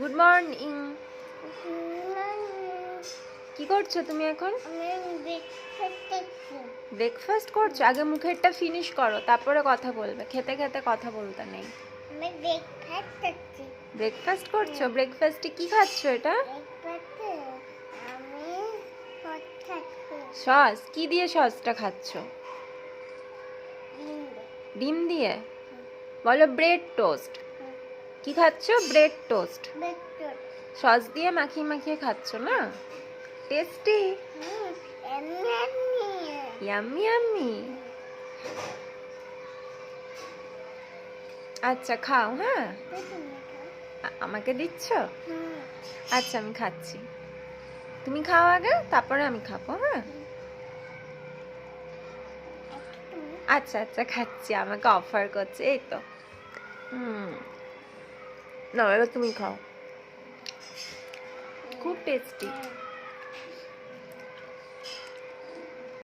Good morning. কি করছো তুমি এখন? ব্রেকফাস্ট করছো? আগে মুখেরটা ফিনিশ করো, তারপরে কথা বলবে। খেতে খেতে কথা বলতে নেই। ব্রেকফাস্ট করছো? ব্রেকফাস্টে কি খাচ্ছো এটা? সস? কি দিয়ে সসটা খাচ্ছো? ডিম দিয়ে? বলো ব্রেড টোস্ট। কি খাচ্ছো? Bread toast. সস দিয়ে মাখিয়ে মাখিয়ে খাচ্ছো না? টেস্টি? Yummy yummy. আচ্ছা খাও। হ্যাঁ, আমাকে দিচ্ছ? আচ্ছা আমি খাচ্ছি, তুমি খাও আগে, তারপরে আমি খাবো। হ্যাঁ আচ্ছা আচ্ছা খাচ্ছি, আমাকে অফার করছে এই তো। না এবার তুমি খাও, খুব টেস্টি।